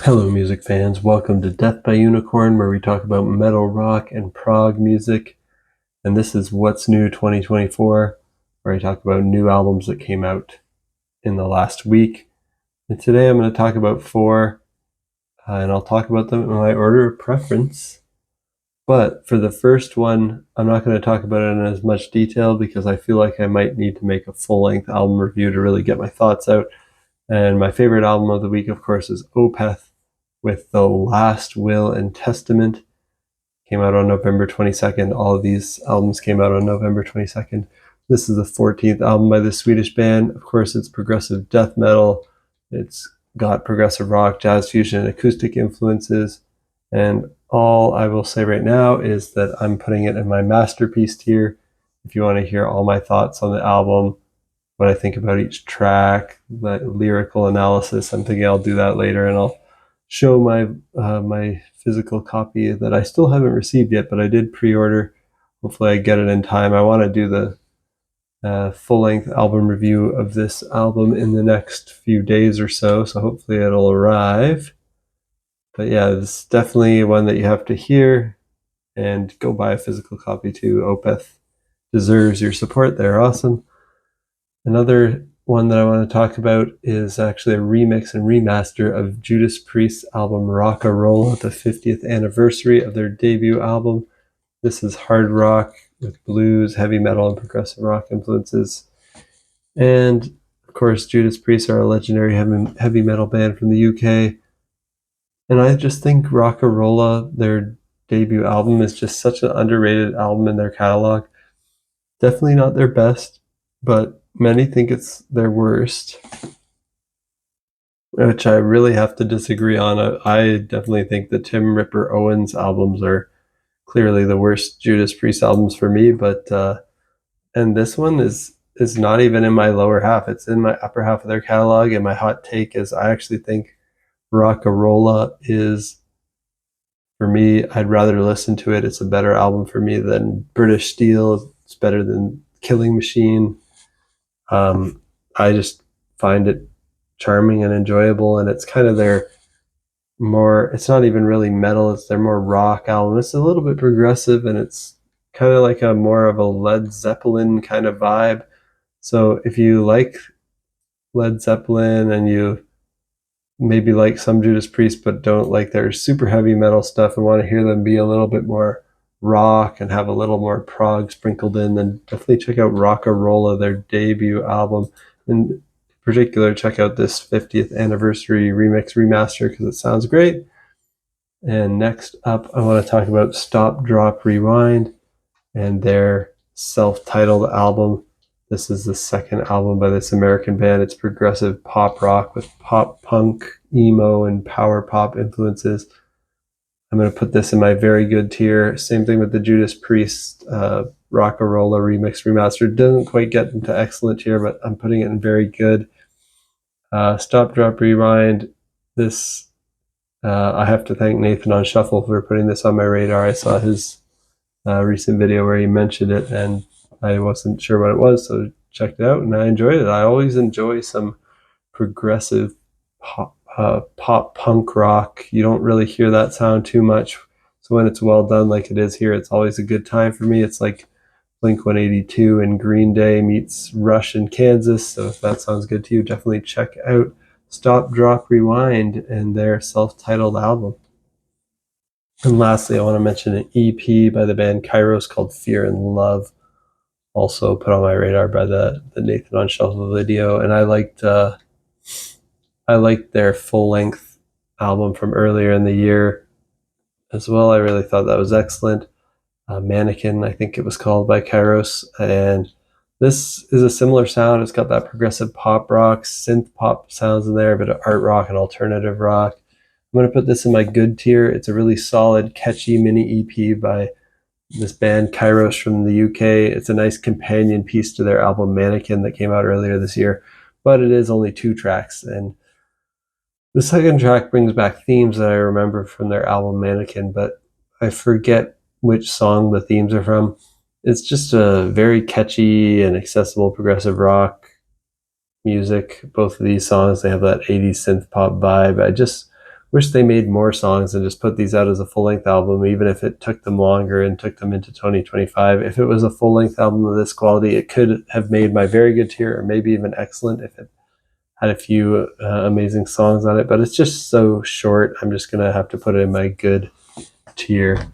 Hello music fans, welcome to Death by Unicorn, where we talk about metal, rock, and prog music. And this is What's New 2024, where I talk about new albums that came out in the last week. And today I'm going to talk about four, and I'll talk about them in my order of preference. But for the first one, I'm not going to talk about it in as much detail because I feel like I might need to make a full-length album review to really get my thoughts out. And my favorite album of the week, of course, is Opeth with The Last Will and Testament. Came out on November 22nd. All of these albums came out on November 22nd. This is the 14th album by this Swedish band. Of course, it's progressive death metal. It's got progressive rock, jazz fusion, and acoustic influences. And all I will say right now is that I'm putting it in my masterpiece tier. If you want to hear all my thoughts on the album, what I think about each track, the lyrical analysis, I'm thinking I'll do that later, and I'll show my physical copy that I still haven't received yet, but I did pre-order. Hopefully I get it in time. I want to do the full-length album review of this album in the next few days or so hopefully it'll arrive. But yeah, it's definitely one that you have to hear, and go buy a physical copy too. Opeth deserves your support. They're awesome. Another one that I want to talk about is actually a remix and remaster of Judas Priest's album Rocka, Rolla, the 50th anniversary of their debut album. This is hard rock with blues, heavy metal, and progressive rock influences. And of course, Judas Priest are a legendary heavy metal band from the UK. And I just think Rocka, Rolla, their debut album, is just such an underrated album in their catalog. Definitely not their best, but many think it's their worst, which I really have to disagree on. I definitely think the Tim Ripper Owens albums are clearly the worst Judas Priest albums for me, but and this one is not even in my lower half. It's in my upper half of their catalog, and my hot take is I actually think Rocka, Rolla is, for me, I'd rather listen to it. It's a better album for me than British Steel. It's better than Killing Machine. I just find it charming and enjoyable, and it's kind of their more, it's not even really metal, it's their more rock album. It's a little bit progressive, and it's kind of like a more of a Led Zeppelin kind of vibe. So if you like Led Zeppelin and you maybe like some Judas Priest but don't like their super heavy metal stuff and want to hear them be a little bit more rock and have a little more prog sprinkled in, then definitely check out Rocka, Rolla, their debut album. In particular, check out this 50th anniversary remix remaster because it sounds great. And next up, I want to talk about Stop, Drop, Rewind and their self-titled album. This is the second album by this American band. It's progressive pop rock with pop punk, emo, and power pop influences. I'm going to put this in my very good tier. Same thing with the Judas Priest Rocka, Rolla remix remastered. Doesn't quite get into excellent tier, but I'm putting it in very good. Stop, Drop, Rewind. This I have to thank Nathan on Shuffle for putting this on my radar. I saw his recent video where he mentioned it, and I wasn't sure what it was, so checked it out, and I enjoyed it. I always enjoy some progressive pop punk rock. You don't really hear that sound too much, so when it's well done like it is here, it's always a good time for me. It's like Blink-182 and Green Day meets Rush in Kansas, so if that sounds good to you, definitely check out Stop, Drop, Rewind and their self-titled album. And lastly, I want to mention an EP by the band Kyros called Fear and Love, also put on my radar by the Nathan on Shuffle video. And I liked their full-length album from earlier in the year as well. I really thought that was excellent. Mannequin, I think it was called, by Kyros. And this is a similar sound. It's got that progressive pop rock, synth pop sounds in there, a bit of art rock and alternative rock. I'm going to put this in my good tier. It's a really solid, catchy mini EP by this band Kyros from the UK. It's a nice companion piece to their album Mannequin that came out earlier this year, but it is only 2 tracks. And the second track brings back themes that I remember from their album Mannequin, but I forget which song the themes are from. It's just a very catchy and accessible progressive rock music. Both of these songs, they have that 80s synth pop vibe. I just wish they made more songs and just put these out as a full-length album, even if it took them longer and took them into 2025. If it was a full-length album of this quality, it could have made my very good tier, or maybe even excellent if it had a few amazing songs on it, but it's just so short. I'm just going to have to put it in my good tier.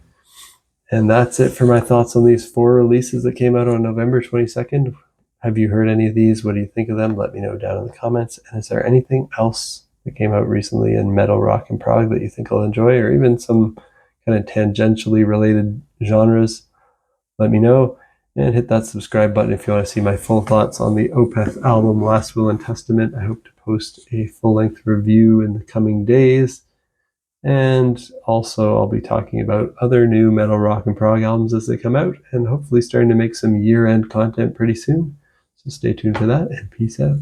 And that's it for my thoughts on these 4 releases that came out on November 22nd. Have you heard any of these? What do you think of them? Let me know down in the comments. And is there anything else that came out recently in metal, rock, and prog that you think I'll enjoy, or even some kind of tangentially related genres? Let me know. And hit that subscribe button if you want to see my full thoughts on the Opeth album Last Will and Testament. I hope to post a full-length review in the coming days. And also I'll be talking about other new metal, rock, and prog albums as they come out, and hopefully starting to make some year-end content pretty soon. So stay tuned for that, and peace out.